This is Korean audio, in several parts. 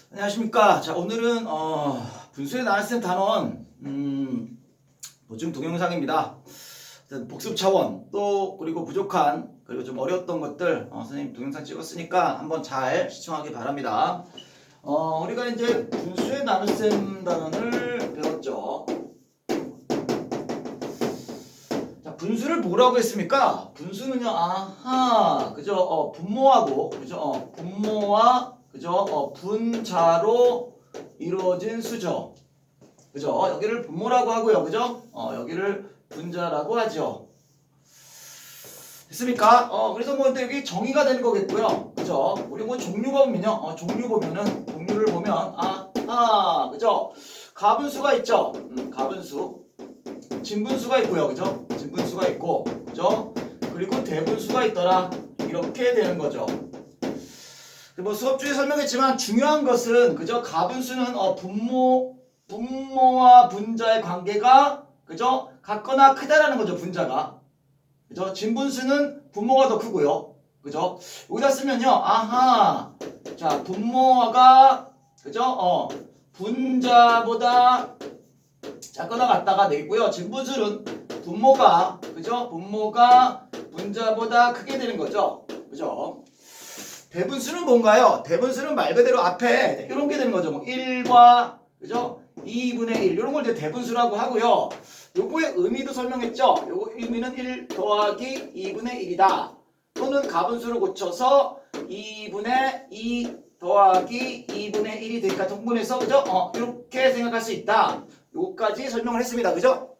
안녕하십니까. 자, 오늘은 분수에 나눴을 단원 보충 동영상입니다. 복습 차원 또 그리고 부족한 그리고 좀 어려웠던 것들 선생님 동영상 찍었으니까 한번 잘 시청하기 바랍니다. 우리가 이제 분수에 나눗셈 단원을 배웠죠. 자, 분수를 뭐라고 했습니까? 분수는요, 그죠? 분모하고, 그죠? 분모와, 그죠? 분자로 이루어진 수죠. 그죠? 여기를 분모라고 하고요, 그죠? 여기를 분자라고 하죠. 됐습니까? 그래서 뭐 여기 정의가 되는 거겠고요, 그죠? 우리 뭐 종류 보면요, 종류를 보면, 그죠? 가분수가 있죠. 가분수. 진분수가 있고요, 그죠? 진분수가 있고, 그죠? 그리고 대분수가 있더라. 이렇게 되는 거죠. 뭐 수업 중에 설명했지만 중요한 것은, 그죠? 가분수는 분모와 분자의 관계가, 그죠? 같거나 크다라는 거죠, 분자가. 그죠? 진분수는 분모가 더 크고요, 그죠? 여기다 쓰면요, 자, 분모가, 그죠? 분자보다 작거나 같다가 되겠고요. 진분수는 분모가, 그죠? 분모가 분자보다 크게 되는 거죠. 그죠? 대분수는 뭔가요? 대분수는 말 그대로 앞에 이런 게 되는 거죠. 뭐 1과, 그죠? 2분의 1 이런 걸 이제 대분수라고 하고요. 요거의 의미도 설명했죠. 요거 의미는 1 더하기 2분의 1이다. 또는 가분수를 고쳐서 2분의 2 더하기 2분의 1이 되니까 통분해서, 그죠? 이렇게 생각할 수 있다. 요거까지 설명을 했습니다. 그죠?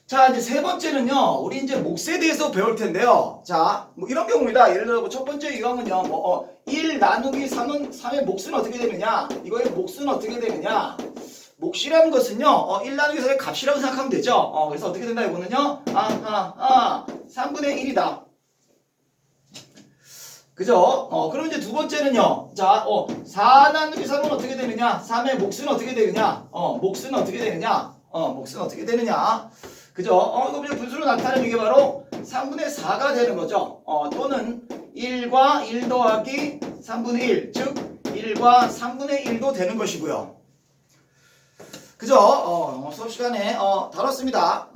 자, 이제 세 번째는요, 우리 이제 몫에 대해서 배울 텐데요. 자, 뭐 이런 경우입니다. 예를 들어, 첫 번째 유형은요, 1 나누기 3의 몫은 어떻게 되느냐? 이거의 몫은 어떻게 되느냐? 몫이라는 것은요, 1 나누기 3의 값이라고 생각하면 되죠. 그래서 어떻게 된다, 이거는요, 3분의 1이다. 그죠? 그럼 이제 두 번째는요. 자, 4 나누기 3은 어떻게 되느냐? 3의 몫은 어떻게 되느냐? 몫은 어떻게 되느냐? 몫은 어떻게 되느냐? 그죠? 이거 그냥 분수로 나타내는 게 바로 3분의 4가 되는 거죠. 또는 1과 1 더하기 3분의 1, 즉 1과 3분의 1도 되는 것이고요. 그죠? 수업 시간에 다뤘습니다.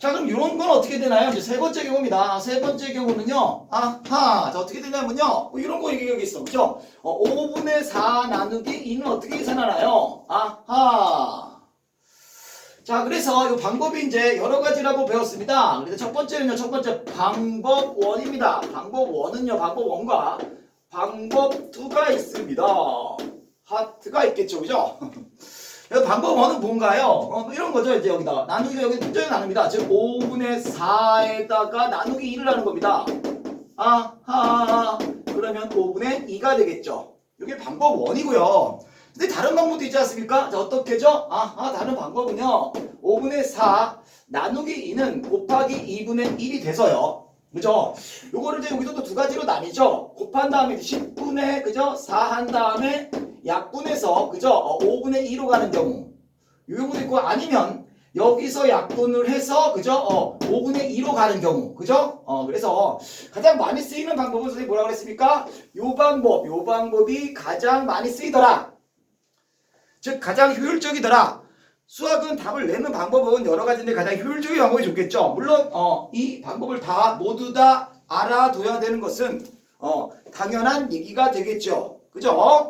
자, 그럼 이런 건 어떻게 되나요? 이제 세 번째 경우입니다. 세 번째 경우는요. 자, 어떻게 되냐면요. 이런 거 여기 있어. 그죠? 5분의 4 나누기 2는 어떻게 계산하나요? 자, 그래서 이 방법이 이제 여러 가지라고 배웠습니다. 그래서 첫 번째는요. 첫 번째 방법 1입니다. 방법 1은요. 방법 1과 방법 2가 있습니다. 하트가 있겠죠. 그죠? 방법 1은 뭔가요? 이런 거죠. 이제 여기다가 나누기가 여기 문제를 나눕니다. 즉 5분의 4에다가 나누기 2를 하는 겁니다. 그러면 5분의 2가 되겠죠. 이게 방법 1이고요. 근데 다른 방법도 있지 않습니까? 자, 어떻게죠? 다른 방법은요. 5분의 4 나누기 2는 곱하기 2분의 1이 돼서요. 그죠? 요거를 이제 여기서 또 두 가지로 나뉘죠. 곱한 다음에 10분의, 그죠? 4 한 다음에 약분해서, 그죠? 5분의 2로 가는 경우. 요 경우도 있고, 아니면 여기서 약분을 해서, 그죠? 5분의 2로 가는 경우. 그죠? 그래서 가장 많이 쓰이는 방법은 선생님이 뭐라고 그랬습니까? 요 방법이 가장 많이 쓰이더라. 즉, 가장 효율적이더라. 수학은 답을 내는 방법은 여러 가지인데 가장 효율적인 방법이 좋겠죠. 물론 이 방법을 모두 다 알아둬야 되는 것은 당연한 얘기가 되겠죠. 그죠?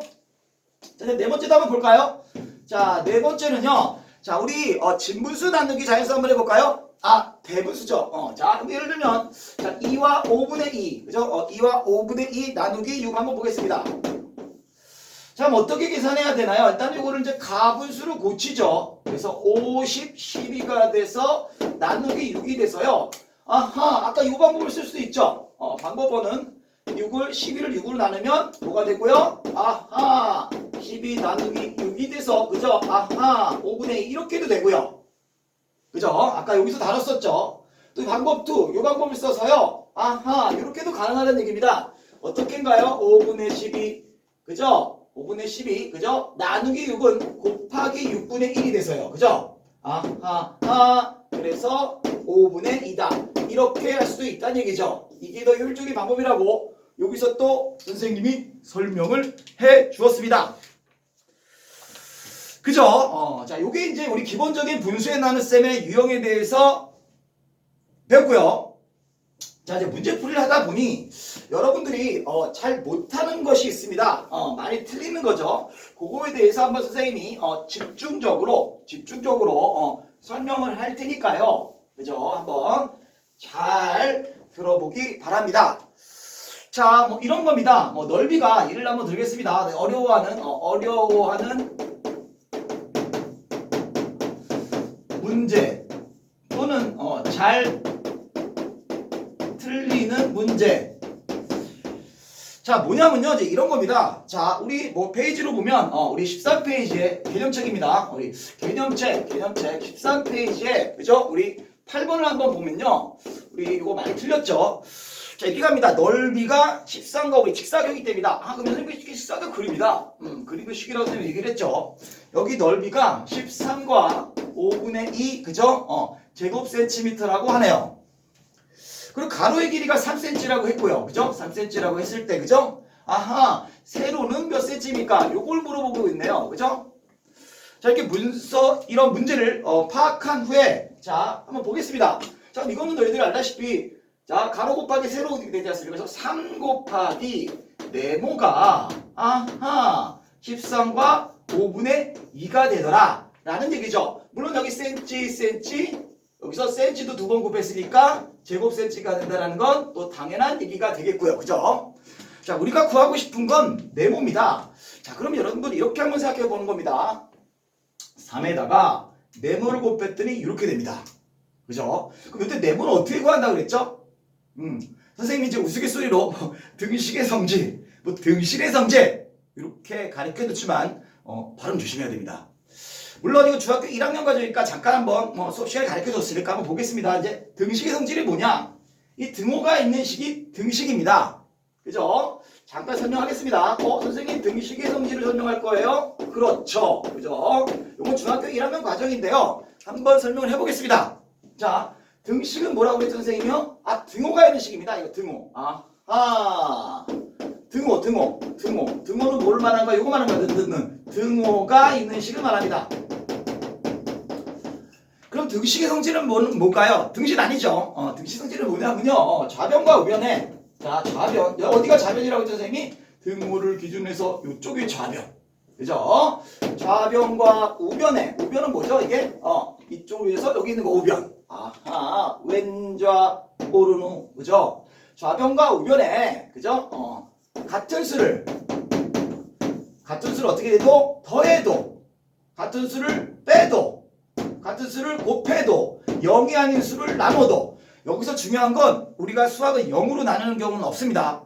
자, 네 번째도 한번 볼까요? 자, 네 번째는요. 자, 우리 진분수 나누기 자연수 한번 해볼까요? 대분수죠. 자, 그럼 예를 들면 자, 2와 5분의 2, 그죠? 2와 5분의 2 나누기 6 한번 보겠습니다. 자, 그럼 어떻게 계산해야 되나요? 일단 이거를 이제 가분수로 고치죠. 그래서 50, 12가 돼서 나누기 6이 돼서요. 아까 이 방법을 쓸 수도 있죠. 방법은 12를 6으로 나누면 뭐가 되고요? 12 나누기 6이 돼서, 그죠? 5분의 2 이렇게도 되고요. 그죠? 아까 여기서 다뤘었죠. 또 방법 2, 이 방법을 써서요. 이렇게도 가능하다는 얘기입니다. 어떻게인가요? 5분의 12, 그죠? 5분의 12, 그죠? 나누기 6은 곱하기 6분의 1이 돼서요. 그죠? 그래서 5분의 2다. 이렇게 할 수도 있다는 얘기죠. 이게 더 효율적인 방법이라고 여기서 또 선생님이 설명을 해 주었습니다. 그죠? 자, 요게 이제 우리 기본적인 분수의 나눗셈의 유형에 대해서 배웠고요. 자, 이제 문제풀이를 하다 보니 여러분들이 잘 못하는 것이 있습니다. 많이 틀리는 거죠. 그거에 대해서 한번 선생님이 집중적으로 설명을 할 테니까요. 그죠? 한번 잘 들어보기 바랍니다. 자, 뭐 이런 겁니다. 뭐 넓이가 예를 한번 들겠습니다. 어려워하는 문제 또는 잘 틀리는 문제. 자, 뭐냐면요, 이제 이런 겁니다. 자, 우리 뭐 페이지로 보면 우리 13페이지에 개념책입니다. 우리 개념책 13페이지에 그죠? 우리 8번을 한번 보면요, 우리 이거 많이 틀렸죠. 자, 이렇게 갑니다. 넓이가 13과 우리 직사각형이 됩니다. 그러면 선생님이 직사각 그립니다. 그리기식이라고 선생님이 얘기를 했죠. 여기 넓이가 13과 5분의 2 그죠? 제곱 센티미터라고 하네요. 그리고 가로의 길이가 3cm라고 했고요. 그죠? 3cm라고 했을 때 그죠? 세로는 몇 cm입니까? 요걸 물어보고 있네요. 그죠? 자, 이렇게 이런 문제를 파악한 후에 자, 한번 보겠습니다. 자, 이거는 너희들이 알다시피 자, 가로 곱하기 세로 되지 않습니까? 그래서 3 곱하기 네모가 13과 5분의 2가 되더라 라는 얘기죠. 물론 여기 센치 여기서 센치도 2번 곱했으니까 제곱 센치가 된다는 건 또 당연한 얘기가 되겠고요. 그죠? 자, 우리가 구하고 싶은 건 네모입니다. 자, 그럼 여러분들 이렇게 한번 생각해 보는 겁니다. 3에다가 네모를 곱했더니 이렇게 됩니다. 그죠? 그럼 이때 네모는 어떻게 구한다고 그랬죠? 선생님이 이제 우스갯소리로 등식의 성질, 등실의 성질 이렇게 가르쳐 놓지만 발음 조심해야 됩니다. 물론 이거 중학교 1학년 과정이니까 잠깐 한번 수업 시간에 가르쳐 줬으니까 한번 보겠습니다. 이제 등식의 성질이 뭐냐? 이 등호가 있는 식이 등식입니다. 그죠? 잠깐 설명하겠습니다. 선생님 등식의 성질을 설명할 거예요? 그렇죠. 그죠? 이건 중학교 1학년 과정인데요. 한번 설명을 해보겠습니다. 자, 등식은 뭐라고 그랬죠, 선생님이요? 등호가 있는 식입니다. 이거 등호. 등호는 뭘 말하는가? 요거 말하는 거야. 등호가 있는 식을 말합니다. 그럼 등식의 성질은 뭘까요? 등식 아니죠. 등식 성질은 뭐냐면요. 좌변과 우변에 자, 좌변. 어디가 좌변이라고 했죠, 선생님이? 등호를 기준으로 해서 요쪽이 좌변. 그죠? 좌변과 우변에 우변은 뭐죠? 이게 이쪽에서 여기 있는 거 우변. 왼좌 오른우. 그죠? 좌변과 우변에 그죠? 같은 수를 어떻게 돼도 더해도 같은 수를 빼도 같은 수를 곱해도 0이 아닌 수를 나눠도 여기서 중요한 건 우리가 수학을 0으로 나누는 경우는 없습니다.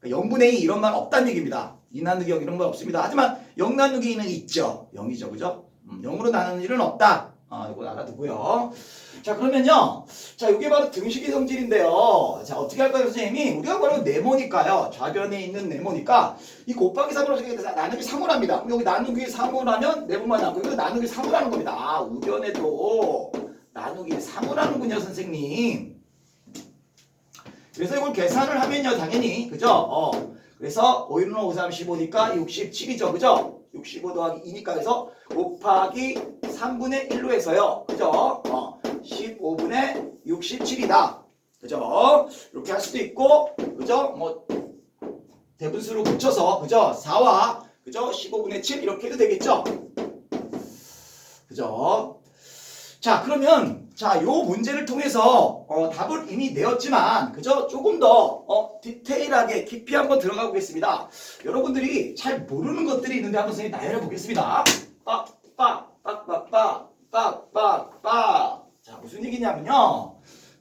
0분의 2 이런 말 없다는 얘기입니다. 2 나누기 0 이런 건 없습니다. 하지만 0 나누기 2는 있죠. 0이죠. 그죠? 0으로 나누는 일은 없다. 이거 알아두고요. 자, 그러면요. 자, 이게 바로 등식의 성질인데요. 자, 어떻게 할까요, 선생님이? 우리가 바로 네모니까요. 좌변에 있는 네모니까 이 곱하기 3으로 어떻게 돼서 나누기 3을 합니다. 그럼 여기 나누기 3을 하면 네모만 나오고 여기 나누기 3을 하는 겁니다. 우변에도 나누기 3을 하는군요, 선생님. 그래서 이걸 계산을 하면요, 당연히 그죠? 그래서 5 1은 5, 3, 15니까 67이죠, 그죠? 65 더하기 2니까 해서 곱하기 3분의 1로 해서요, 그죠? 15분의 67이다, 그죠? 이렇게 할 수도 있고, 그죠? 뭐 대분수로 붙여서, 그죠? 4와 그죠? 15분의 7 이렇게 해도 되겠죠? 그죠? 자, 그러면 요 문제를 통해서 답을 이미 내었지만 그죠? 조금 더 디테일하게 깊이 한번 들어가 보겠습니다. 여러분들이 잘 모르는 것들이 있는데 한번 선생님 나열해 보겠습니다. 자, 무슨 얘기냐면요.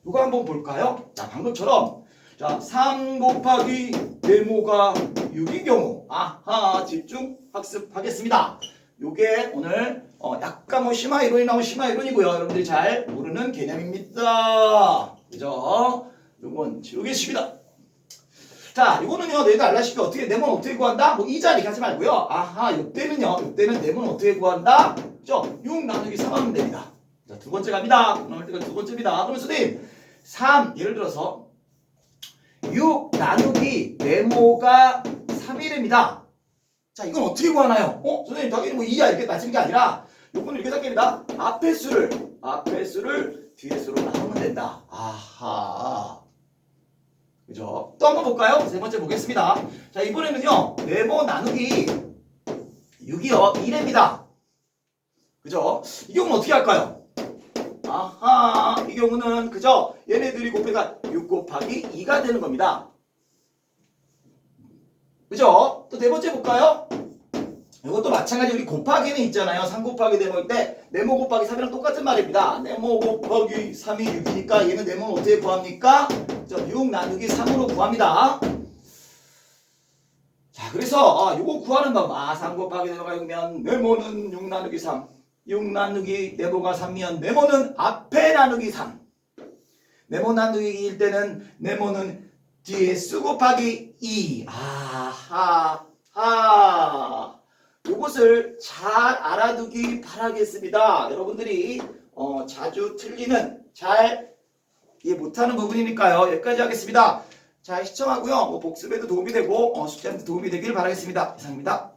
이거 한번 볼까요? 자, 방금처럼 3 곱하기 네모가 6인 경우 집중 학습하겠습니다. 요게 오늘 약간 뭐 심화 이론이 나오면 심화 이론이고요. 여러분들이 잘 모르는 개념입니다. 그죠? 요건 지우겠습니다. 자, 요거는요, 너희도 알다시피 어떻게 네모는 어떻게 구한다? 뭐 이 자리 가지 말고요. 요때는 네모는 어떻게 구한다? 그죠? 6 나누기 3 하면 됩니다. 자, 두 번째 갑니다. 오늘 두 번째입니다. 그러면 선생님 3 예를 들어서 6 나누기 네모가 3이랍니다. 자, 이건 어떻게 구하나요? 선생님, 당연히 뭐 2야 이렇게 맞추는 게 아니라 요거는 이렇게 생각합니다. 앞에 수를 뒤에 수로 나누면 된다. 아하. 그죠? 또 한번 볼까요? 세 번째 보겠습니다. 자, 이번에는요, 네모 나누기 6이요, 1입니다. 그죠? 이 경우는 어떻게 할까요? 아하, 이 경우는 그죠? 얘네들이 곱해가 6 곱하기 2가 되는 겁니다. 그죠? 또 네 번째 볼까요? 이것도 마찬가지 우리 곱하기는 있잖아요. 3 곱하기 네모일 때 네모 곱하기 3이랑 똑같은 말입니다. 네모 곱하기 3이 6이니까 얘는 네모는 어떻게 구합니까? 6 나누기 3으로 구합니다. 자, 그래서 요거 구하는 방법. 3 곱하기 네모가 6면 네모는 6 나누기 3. 6 나누기 네모가 3이면 네모는 앞에 나누기 3. 네모 나누기일 때는 네모는 뒤에 수 곱하기 2. 아하. 요것을 잘 알아두기 바라겠습니다. 여러분들이 자주 틀리는 잘 이해 못하는 부분이니까요. 여기까지 하겠습니다. 잘 시청하고요. 복습에도 도움이 되고 숙제한테 도움이 되길 바라겠습니다. 이상입니다.